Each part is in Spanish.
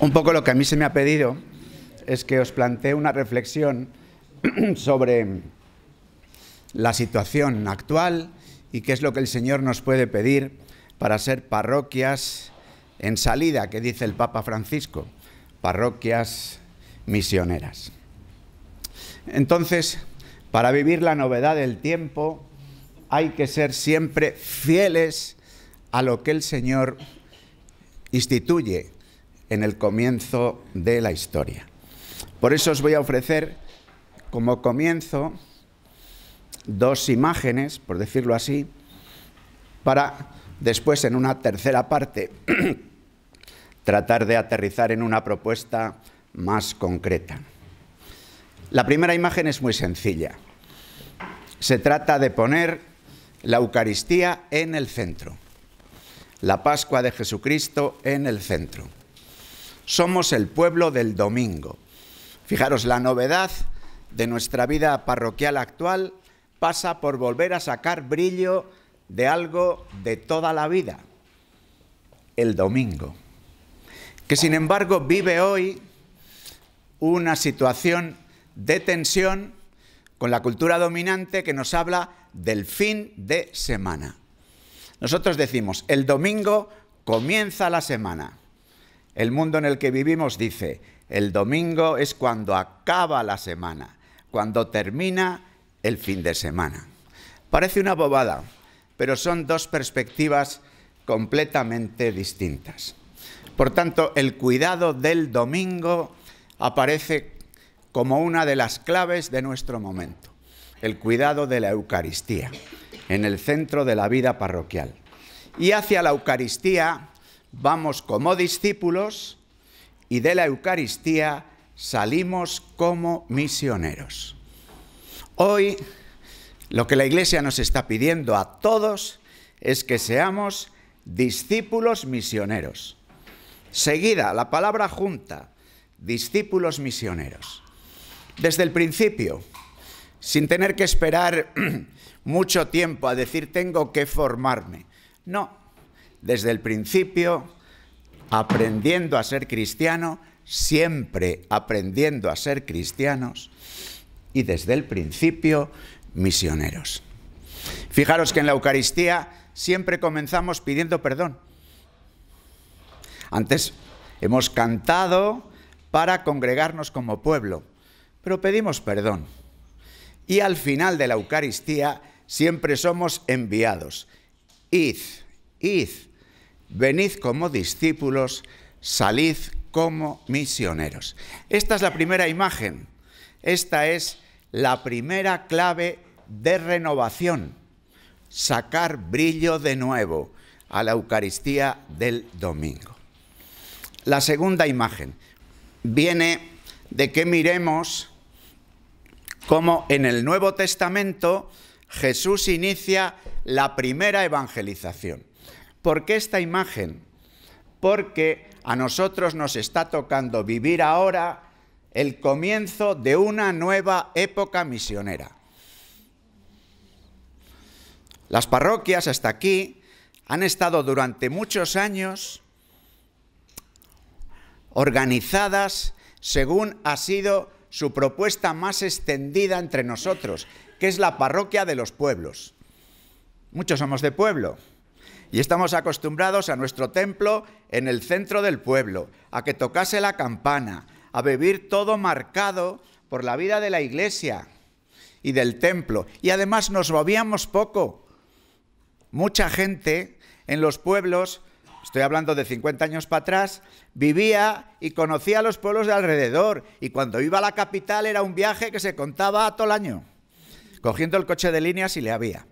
Un poco lo que a mí se me ha pedido es que os plantee una reflexión sobre la situación actual y qué es lo que el Señor nos puede pedir para ser parroquias en salida, que dice el Papa Francisco, parroquias misioneras. Entonces, para vivir la novedad del tiempo, hay que ser siempre fieles a lo que el Señor instituye en el comienzo de la historia. Por eso os voy a ofrecer como comienzo dos imágenes, por decirlo así, para después en una tercera parte tratar de aterrizar en una propuesta más concreta. La primera imagen es muy sencilla. Se trata de poner la Eucaristía en el centro, la Pascua de Jesucristo en el centro. Somos el pueblo del domingo. Fijaros, la novedad de nuestra vida parroquial actual pasa por volver a sacar brillo de algo de toda la vida, el domingo, que sin embargo vive hoy una situación de tensión con la cultura dominante que nos habla del fin de semana. Nosotros decimos, el domingo comienza la semana. El mundo en el que vivimos dice, el domingo es cuando acaba la semana, cuando termina el fin de semana. Parece una bobada, pero son dos perspectivas completamente distintas. Por tanto, el cuidado del domingo aparece como una de las claves de nuestro momento. El cuidado de la Eucaristía, en el centro de la vida parroquial. Y hacia la Eucaristía vamos como discípulos y de la Eucaristía salimos como misioneros. Hoy lo que la Iglesia nos está pidiendo a todos es que seamos discípulos misioneros. Seguida, la palabra junta, discípulos misioneros. Desde el principio, sin tener que esperar mucho tiempo a decir tengo que formarme. No, desde el principio, aprendiendo a ser cristiano, siempre aprendiendo a ser cristianos y desde el principio misioneros. Fijaros que en la Eucaristía siempre comenzamos pidiendo perdón. Antes hemos cantado para congregarnos como pueblo, pero pedimos perdón. Y al final de la Eucaristía siempre somos enviados. Id, venid como discípulos, salid como misioneros. Esta es la primera imagen. Esta es la primera clave de renovación. Sacar brillo de nuevo a la Eucaristía del domingo. La segunda imagen viene de que miremos cómo en el Nuevo Testamento Jesús inicia la primera evangelización. ¿Por qué esta imagen? Porque a nosotros nos está tocando vivir ahora el comienzo de una nueva época misionera. Las parroquias hasta aquí han estado durante muchos años organizadas según ha sido su propuesta más extendida entre nosotros, que es la parroquia de los pueblos. Muchos somos de pueblo y estamos acostumbrados a nuestro templo en el centro del pueblo, a que tocase la campana, a vivir todo marcado por la vida de la iglesia y del templo. Y además nos movíamos poco. Mucha gente en los pueblos, estoy hablando de 50 años para atrás, vivía y conocía a los pueblos de alrededor. Y cuando iba a la capital era un viaje que se contaba todo el año, cogiendo el coche de línea si le había.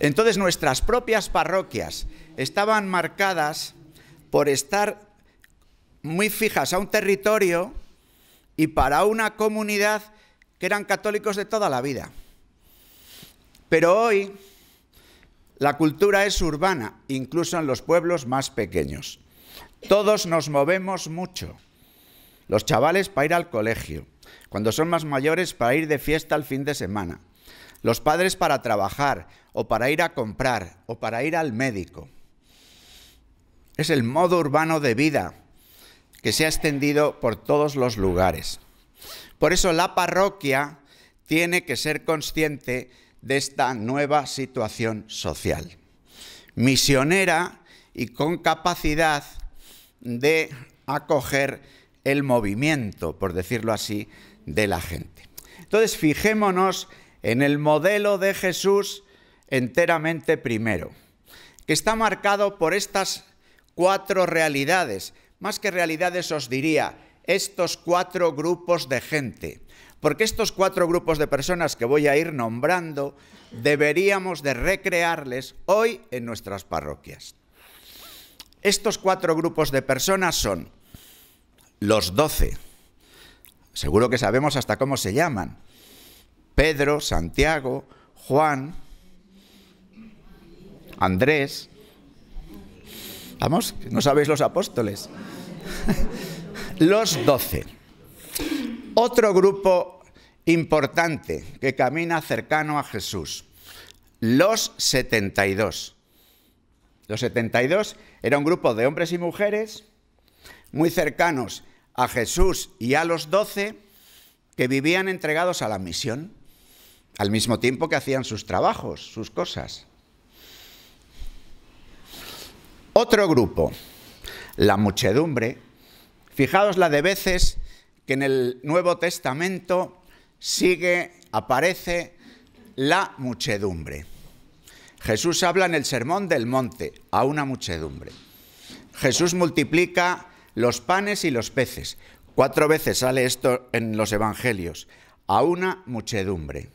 Entonces nuestras propias parroquias estaban marcadas por estar muy fijas a un territorio y para una comunidad que eran católicos de toda la vida. Pero hoy la cultura es urbana, incluso en los pueblos más pequeños. Todos nos movemos mucho. Los chavales para ir al colegio, cuando son más mayores para ir de fiesta al fin de semana. Los padres para trabajar, o para ir a comprar, o para ir al médico. es el modo urbano de vida que se ha extendido por todos los lugares. Por eso la parroquia tiene que ser consciente de esta nueva situación social, misionera y con capacidad de acoger el movimiento, por decirlo así, de la gente. Entonces, fijémonos en el modelo de Jesús enteramente primero, que está marcado por estas 4 realidades. Más que realidades os diría, estos 4 grupos de gente. Porque estos 4 grupos de personas que voy a ir nombrando, deberíamos de recrearles hoy en nuestras parroquias. Estos 4 grupos de personas son los 12. Seguro que sabemos hasta cómo se llaman. Pedro, Santiago, Juan, Andrés. Vamos, ¿no sabéis los apóstoles? Los 12. Otro grupo importante que camina cercano a Jesús, los 72. Los 72 era un grupo de hombres y mujeres muy cercanos a Jesús y a los 12 que vivían entregados a la misión, al mismo tiempo que hacían sus trabajos, sus cosas. Otro grupo, la muchedumbre. Fijaos la de veces que en el Nuevo Testamento aparece la muchedumbre. Jesús habla en el Sermón del Monte a una muchedumbre. Jesús multiplica los panes y los peces. 4 veces sale esto en los evangelios, a una muchedumbre.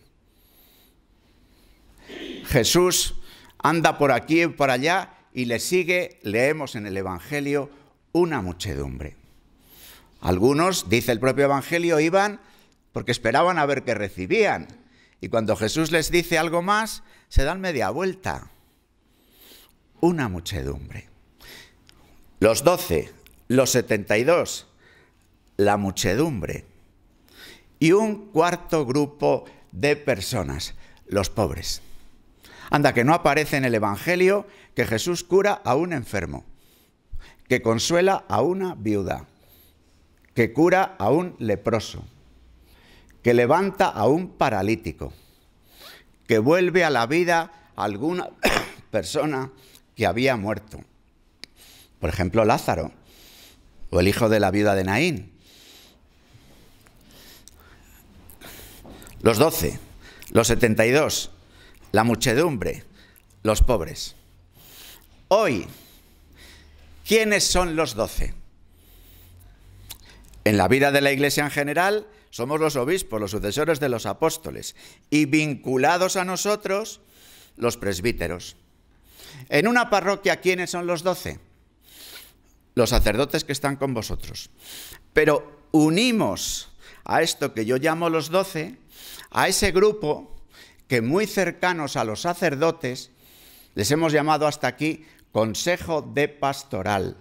Jesús anda por aquí y por allá y le sigue, leemos en el evangelio, una muchedumbre. Algunos, dice el propio evangelio, iban porque esperaban a ver qué recibían. Y cuando Jesús les dice algo más, se dan media vuelta. Una muchedumbre. Los 12, los 72, la muchedumbre. Y un cuarto grupo de personas, los pobres. Anda, que no aparece en el evangelio que Jesús cura a un enfermo, que consuela a una viuda, que cura a un leproso, que levanta a un paralítico, que vuelve a la vida a alguna persona que había muerto. Por ejemplo, Lázaro, o el hijo de la viuda de Naín. Los 12, los 72, la muchedumbre, los pobres. Hoy, ¿quiénes son los 12? En la vida de la Iglesia en general, somos los obispos, los sucesores de los apóstoles, y vinculados a nosotros, los presbíteros. En una parroquia, ¿quiénes son los 12? Los sacerdotes que están con vosotros. Pero unimos a esto que yo llamo los 12, a ese grupo que muy cercanos a los sacerdotes, les hemos llamado hasta aquí Consejo de Pastoral,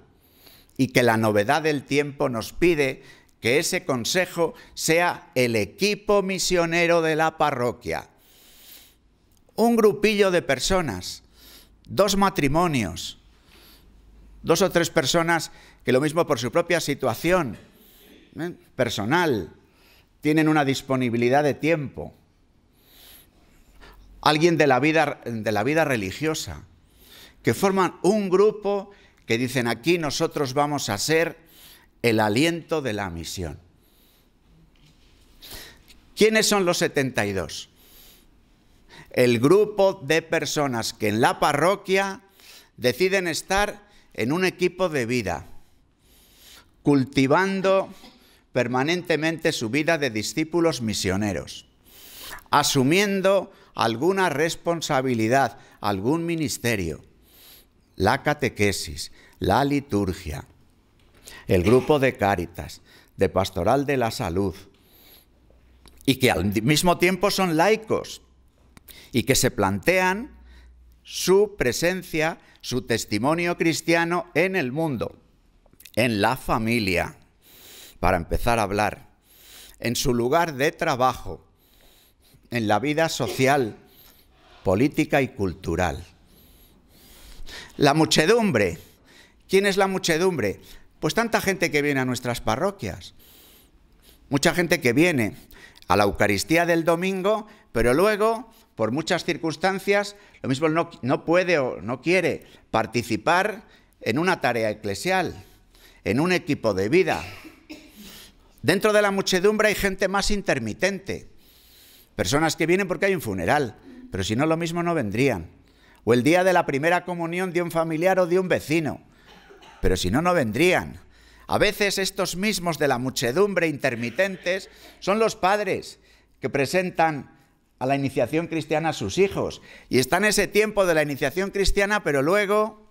y que la novedad del tiempo nos pide que ese consejo sea el equipo misionero de la parroquia. Un grupillo de personas, 2 matrimonios, 2 o 3 personas que lo mismo por su propia situación personal, tienen una disponibilidad de tiempo. Alguien de la vida religiosa, que forman un grupo que dicen: aquí nosotros vamos a ser el aliento de la misión. ¿Quiénes son los 72? El grupo de personas que en la parroquia deciden estar en un equipo de vida, cultivando permanentemente su vida de discípulos misioneros, asumiendo alguna responsabilidad, algún ministerio, la catequesis, la liturgia, el grupo de Cáritas, de Pastoral de la Salud, y que al mismo tiempo son laicos y que se plantean su presencia, su testimonio cristiano en el mundo, en la familia, para empezar a hablar, en su lugar de trabajo, en la vida social, política y cultural. La muchedumbre, ¿Quién es la muchedumbre? Pues tanta gente que viene a nuestras parroquias. Mucha gente que viene a la Eucaristía del domingo, pero luego, por muchas circunstancias, lo mismo no puede o no quiere participar en una tarea eclesial, en un equipo de vida. Dentro de la muchedumbre hay gente más intermitente. Personas que vienen porque hay un funeral, pero si no lo mismo no vendrían. O el día de la primera comunión de un familiar o de un vecino, pero si no, no vendrían. A veces estos mismos de la muchedumbre intermitentes son los padres que presentan a la iniciación cristiana a sus hijos. Y están en ese tiempo de la iniciación cristiana, pero luego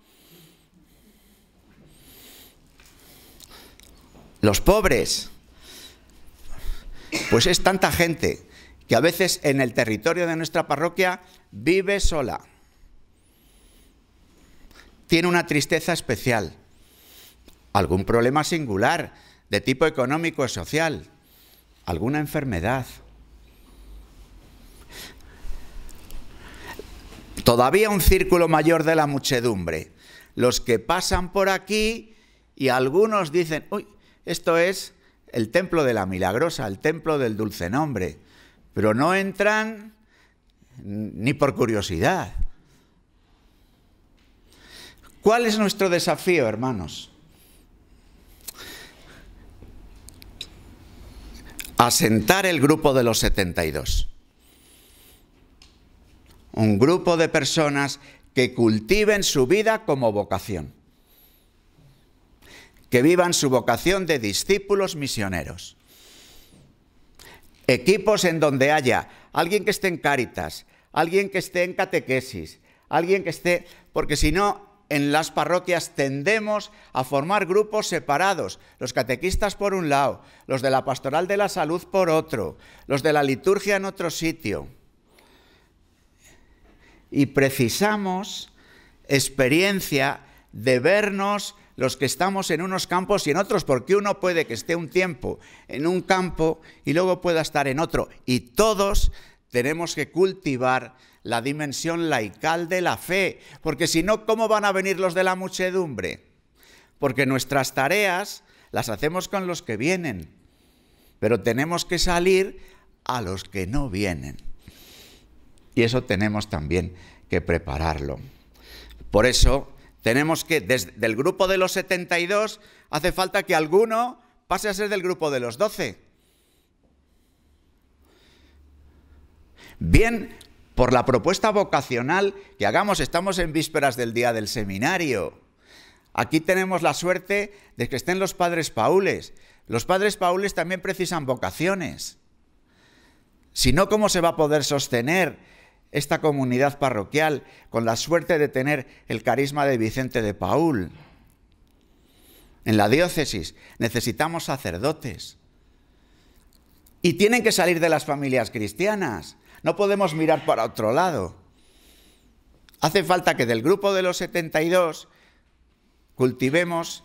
los pobres. Pues es tanta gente que a veces en el territorio de nuestra parroquia vive sola. Tiene una tristeza especial, algún problema singular de tipo económico o social, alguna enfermedad. Todavía un círculo mayor de la muchedumbre, los que pasan por aquí y algunos dicen, uy, esto es el templo de la Milagrosa, el templo del Dulce Nombre, pero no entran ni por curiosidad. ¿Cuál es nuestro desafío, hermanos? Asentar el grupo de los 72. Un grupo de personas que cultiven su vida como vocación. Que vivan su vocación de discípulos misioneros. Equipos en donde haya alguien que esté en Cáritas, alguien que esté en catequesis, alguien que esté... Porque si no, en las parroquias tendemos a formar grupos separados. Los catequistas por un lado, los de la pastoral de la salud por otro, los de la liturgia en otro sitio. Y precisamos experiencia de vernos los que estamos en unos campos y en otros, porque uno puede que esté un tiempo en un campo y luego pueda estar en otro. Y todos tenemos que cultivar la dimensión laical de la fe, porque si no, ¿cómo van a venir los de la muchedumbre? Porque nuestras tareas las hacemos con los que vienen, pero tenemos que salir a los que no vienen. Y eso tenemos también que prepararlo. Por eso tenemos que, desde el grupo de los 72, hace falta que alguno pase a ser del grupo de los 12. Bien, por la propuesta vocacional que hagamos, estamos en vísperas del día del seminario. Aquí tenemos la suerte de que estén los padres paules. Los padres paules también precisan vocaciones. Si no, ¿cómo se va a poder sostener esta comunidad parroquial con la suerte de tener el carisma de Vicente de Paúl? En la diócesis necesitamos sacerdotes. Y tienen que salir de las familias cristianas. No podemos mirar para otro lado. Hace falta que del grupo de los 72 cultivemos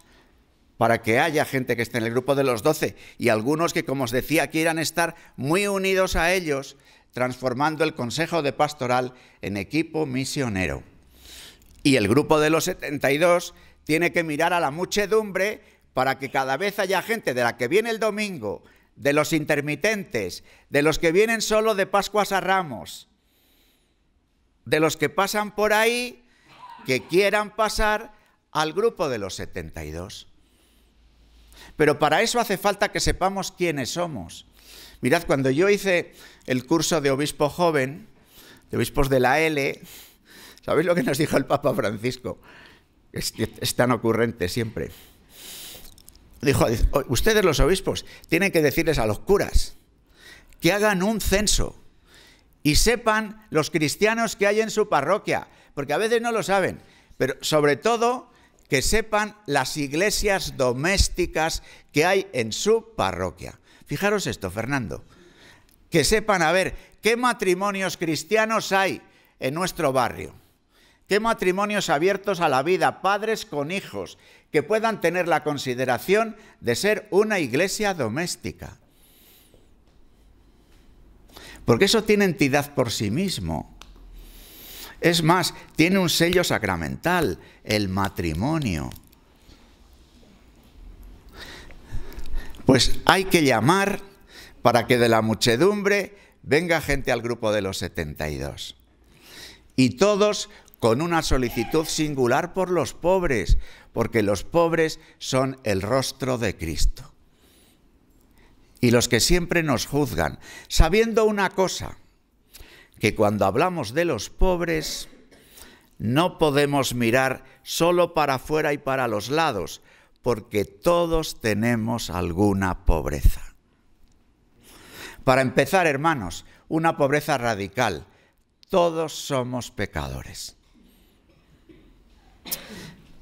para que haya gente que esté en el grupo de los 12 y algunos que, como os decía, quieran estar muy unidos a ellos, transformando el Consejo de Pastoral en equipo misionero. Y el grupo de los 72 tiene que mirar a la muchedumbre para que cada vez haya gente de la que viene el domingo, de los intermitentes, de los que vienen solo de Pascuas a Ramos, de los que pasan por ahí, que quieran pasar al grupo de los 72. Pero para eso hace falta que sepamos quiénes somos. Mirad, cuando yo hice el curso de obispo joven, de obispos de la L, ¿sabéis lo que nos dijo el Papa Francisco? Es tan ocurrente siempre. Dijo, ustedes los obispos tienen que decirles a los curas que hagan un censo y sepan los cristianos que hay en su parroquia, porque a veces no lo saben, pero sobre todo que sepan las iglesias domésticas que hay en su parroquia. Fijaros esto, Fernando, que sepan a ver qué matrimonios cristianos hay en nuestro barrio, qué matrimonios abiertos a la vida, padres con hijos, que puedan tener la consideración de ser una iglesia doméstica. Porque eso tiene entidad por sí mismo. Es más, tiene un sello sacramental, el matrimonio. Pues hay que llamar para que de la muchedumbre venga gente al grupo de los 72. Y todos con una solicitud singular por los pobres, porque los pobres son el rostro de Cristo. Y los que siempre nos juzgan, sabiendo una cosa, que cuando hablamos de los pobres no podemos mirar solo para afuera y para los lados, porque todos tenemos alguna pobreza. Para empezar, hermanos, una pobreza radical. Todos somos pecadores.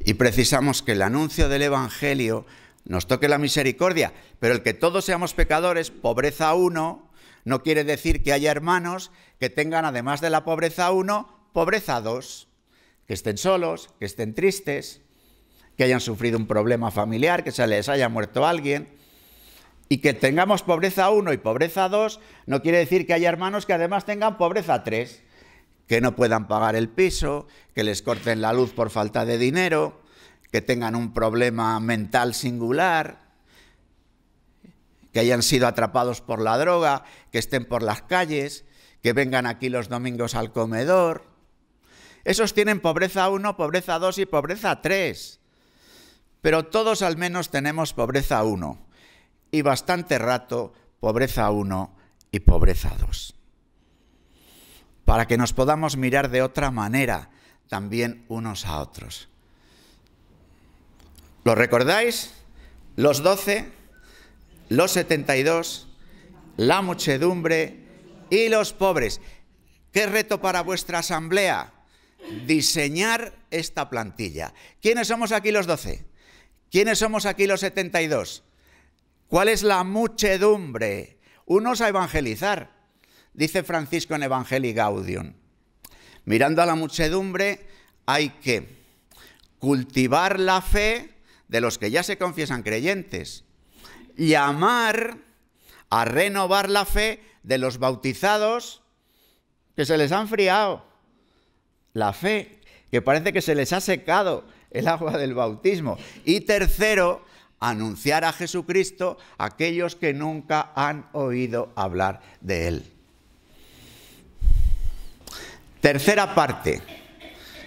Y precisamos que el anuncio del Evangelio nos toque la misericordia, pero el que todos seamos pecadores, pobreza 1, no quiere decir que haya hermanos que tengan, además de la pobreza 1, pobreza 2, que estén solos, que estén tristes, que hayan sufrido un problema familiar, que se les haya muerto alguien. Y que tengamos pobreza 1 y pobreza 2 no quiere decir que haya hermanos que además tengan pobreza 3, que no puedan pagar el piso, que les corten la luz por falta de dinero, que tengan un problema mental singular, que hayan sido atrapados por la droga, que estén por las calles, que vengan aquí los domingos al comedor. Esos tienen pobreza 1, pobreza 2 y pobreza 3. Pero todos al menos tenemos pobreza 1 y bastante rato pobreza 1 y pobreza 2. Para que nos podamos mirar de otra manera también unos a otros. ¿Lo recordáis? Los 12, los 72, la muchedumbre y los pobres. ¿Qué reto para vuestra asamblea? Diseñar esta plantilla. ¿Quiénes somos aquí los 12? ¿Quiénes somos aquí los 72? ¿Cuál es la muchedumbre? Unos a evangelizar. Dice Francisco en Evangelii Gaudium. Mirando a la muchedumbre hay que cultivar la fe de los que ya se confiesan creyentes. Llamar a renovar la fe de los bautizados que se les ha enfriado la fe, que parece que se les ha secado el agua del bautismo. Y tercero, anunciar a Jesucristo a aquellos que nunca han oído hablar de Él. Tercera parte,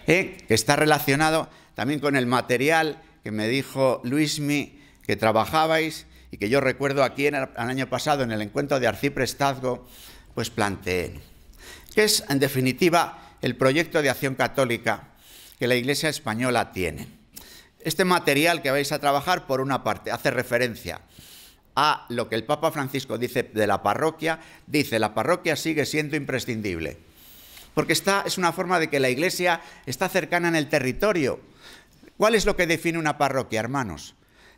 que está relacionado también con el material que me dijo Luismi que trabajabais y que yo recuerdo aquí el año pasado en el encuentro de arciprestazgo, pues planteé, que es en definitiva el proyecto de acción católica que la Iglesia española tiene. Este material que vais a trabajar, por una parte, hace referencia a lo que el Papa Francisco dice de la parroquia. Dice, la parroquia sigue siendo imprescindible, porque es una forma de que la Iglesia está cercana en el territorio. ¿Cuál es lo que define una parroquia, hermanos?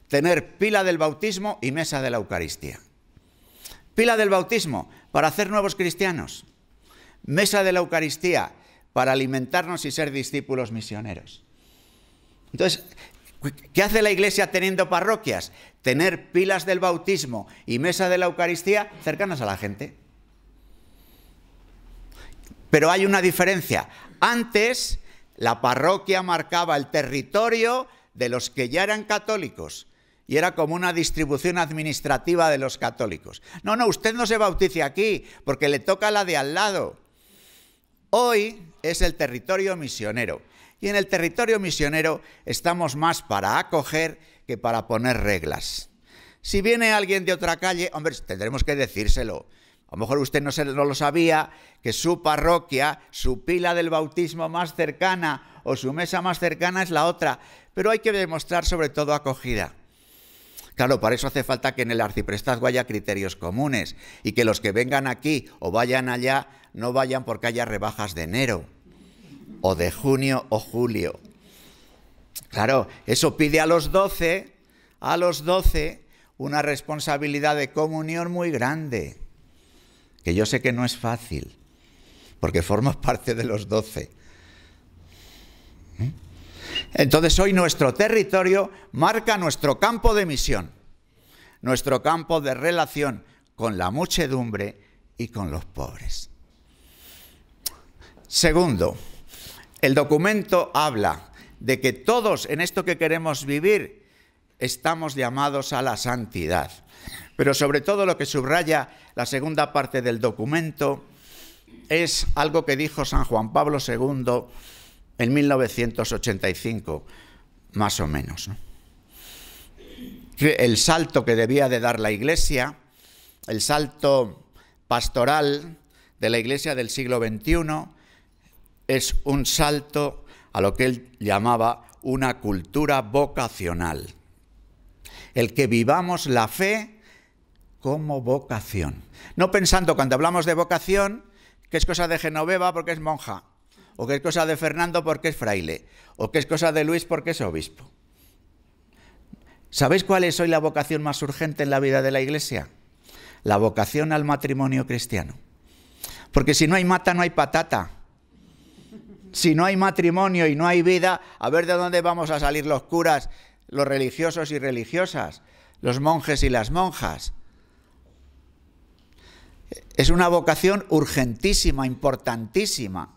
Tener pila del bautismo y mesa de la Eucaristía. Pila del bautismo para hacer nuevos cristianos. Mesa de la Eucaristía para alimentarnos y ser discípulos misioneros. Entonces, ¿qué hace la Iglesia teniendo parroquias? Tener pilas del bautismo y mesa de la Eucaristía cercanas a la gente. Pero hay una diferencia. Antes, la parroquia marcaba el territorio de los que ya eran católicos y era como una distribución administrativa de los católicos. No, usted no se bautice aquí porque le toca la de al lado. Hoy es el territorio misionero. Y en el territorio misionero estamos más para acoger que para poner reglas. Si viene alguien de otra calle, hombre, tendremos que decírselo. A lo mejor usted no lo sabía, que su parroquia, su pila del bautismo más cercana o su mesa más cercana es la otra. Pero hay que demostrar sobre todo acogida. Claro, para eso hace falta que en el arciprestazgo haya criterios comunes y que los que vengan aquí o vayan allá no vayan porque haya rebajas de enero o de junio o julio. Claro, eso pide a los 12 una responsabilidad de comunión muy grande, que yo sé que no es fácil, porque formo parte de los 12. Entonces hoy nuestro territorio marca nuestro campo de misión, nuestro campo de relación con la muchedumbre y con los pobres. Segundo, el documento habla de que todos en esto que queremos vivir estamos llamados a la santidad. Pero sobre todo lo que subraya la segunda parte del documento es algo que dijo San Juan Pablo II en 1985, más o menos, ¿no? El salto que debía de dar la Iglesia, el salto pastoral de la Iglesia del siglo XXI, es un salto a lo que él llamaba una cultura vocacional. El que vivamos la fe como vocación. No pensando cuando hablamos de vocación que es cosa de Genoveva porque es monja, o que es cosa de Fernando porque es fraile, o que es cosa de Luis porque es obispo. ¿Sabéis cuál es hoy la vocación más urgente en la vida de la Iglesia? La vocación al matrimonio cristiano. Porque si no hay mata, no hay patata. Si no hay matrimonio y no hay vida, a ver de dónde vamos a salir los curas, los religiosos y religiosas, los monjes y las monjas. Es una vocación urgentísima, importantísima.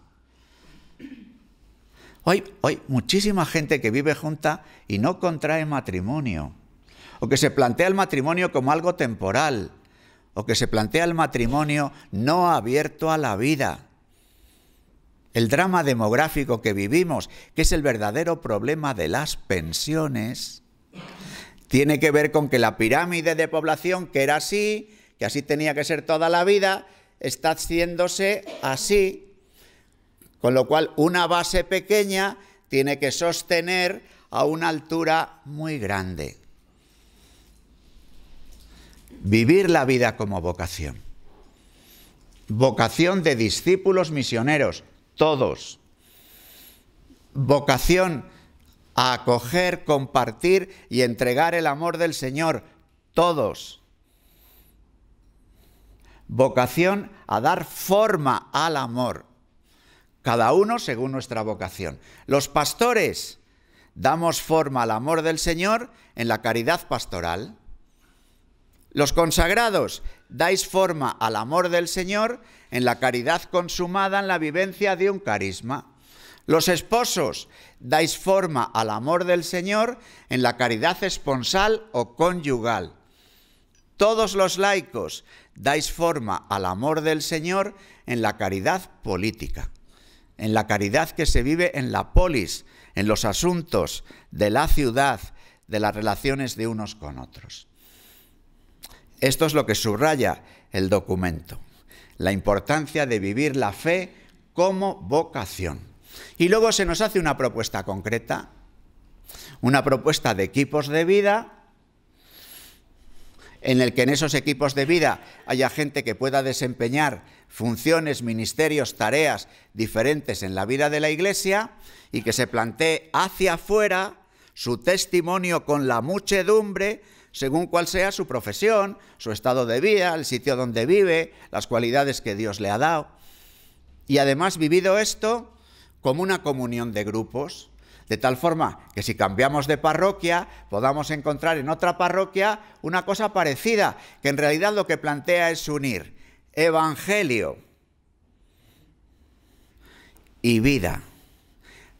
Hoy muchísima gente que vive junta y no contrae matrimonio, o que se plantea el matrimonio como algo temporal, o que se plantea el matrimonio no abierto a la vida. El drama demográfico que vivimos, que es el verdadero problema de las pensiones, tiene que ver con que la pirámide de población, que era así, que así tenía que ser toda la vida, está haciéndose así. Con lo cual, una base pequeña tiene que sostener a una altura muy grande. Vivir la vida como vocación. Vocación de discípulos misioneros, todos. Vocación a acoger, compartir y entregar el amor del Señor, todos. Vocación a dar forma al amor. Cada uno según nuestra vocación. Los pastores damos forma al amor del Señor en la caridad pastoral. Los consagrados dais forma al amor del Señor en la caridad consumada en la vivencia de un carisma. Los esposos dais forma al amor del Señor en la caridad esponsal o conyugal. Todos los laicos dais forma al amor del Señor en la caridad política, en la caridad que se vive en la polis, en los asuntos de la ciudad, de las relaciones de unos con otros. Esto es lo que subraya el documento, la importancia de vivir la fe como vocación. Y luego se nos hace una propuesta concreta, una propuesta de equipos de vida, en el que en esos equipos de vida haya gente que pueda desempeñar funciones, ministerios, tareas diferentes en la vida de la Iglesia y que se plantee hacia afuera su testimonio con la muchedumbre según cuál sea su profesión, su estado de vida, el sitio donde vive, las cualidades que Dios le ha dado. Y además vivido esto como una comunión de grupos, de tal forma que si cambiamos de parroquia podamos encontrar en otra parroquia una cosa parecida, que en realidad lo que plantea es unir evangelio y vida.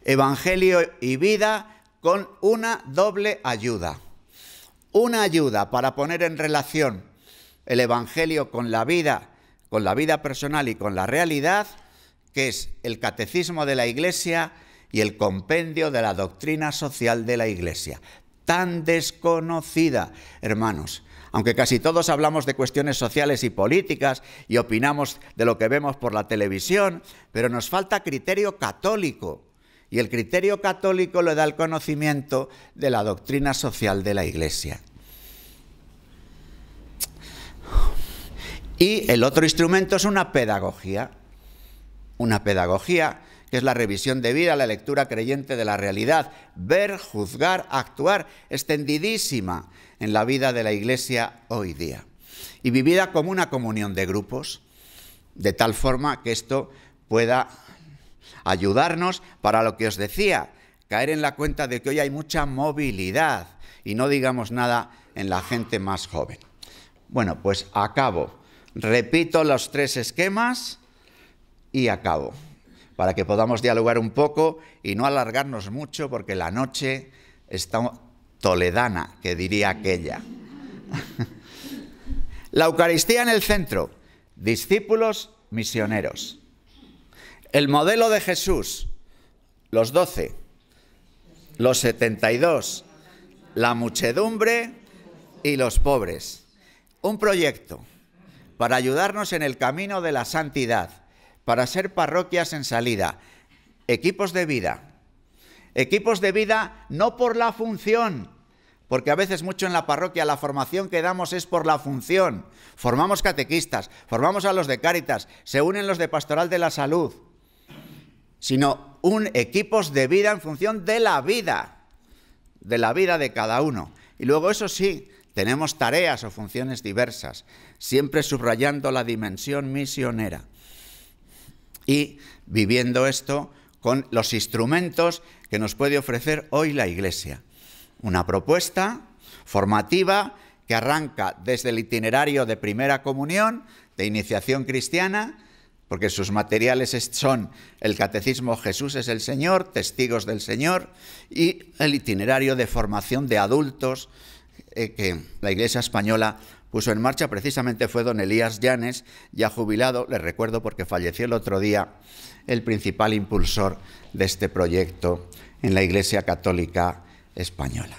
Evangelio y vida con una doble ayuda. Una ayuda para poner en relación el evangelio con la vida personal y con la realidad, que es el catecismo de la Iglesia y el compendio de la doctrina social de la Iglesia, tan desconocida, hermanos. Aunque casi todos hablamos de cuestiones sociales y políticas y opinamos de lo que vemos por la televisión, pero nos falta criterio católico. Y el criterio católico le da el conocimiento de la doctrina social de la Iglesia. Y el otro instrumento es una pedagogía que es la revisión de vida, la lectura creyente de la realidad, ver, juzgar, actuar, extendidísima en la vida de la Iglesia hoy día. Y vivida como una comunión de grupos, de tal forma que esto pueda ayudarnos para lo que os decía, caer en la cuenta de que hoy hay mucha movilidad y no digamos nada en la gente más joven. Bueno, pues acabo. Repito los 3 esquemas y acabo, para que podamos dialogar un poco y no alargarnos mucho, porque la noche está toledana, que diría aquella. La Eucaristía en el centro, discípulos misioneros. El modelo de Jesús, los 12, los 72, la muchedumbre y los pobres. Un proyecto para ayudarnos en el camino de la santidad, para ser parroquias en salida, equipos de vida no por la función, porque a veces mucho en la parroquia la formación que damos es por la función. Formamos catequistas, formamos a los de Cáritas, se unen los de Pastoral de la Salud, sino equipos de vida en función de la vida de cada uno. Y luego, eso sí, tenemos tareas o funciones diversas, siempre subrayando la dimensión misionera y viviendo esto con los instrumentos que nos puede ofrecer hoy la Iglesia. Una propuesta formativa que arranca desde el itinerario de primera comunión, de iniciación cristiana, porque sus materiales son el Catecismo Jesús es el Señor, Testigos del Señor, y el itinerario de formación de adultos que la Iglesia española puso en marcha. Precisamente fue don Elías Llanes, ya jubilado, le recuerdo porque falleció el otro día, el principal impulsor de este proyecto en la Iglesia Católica Española.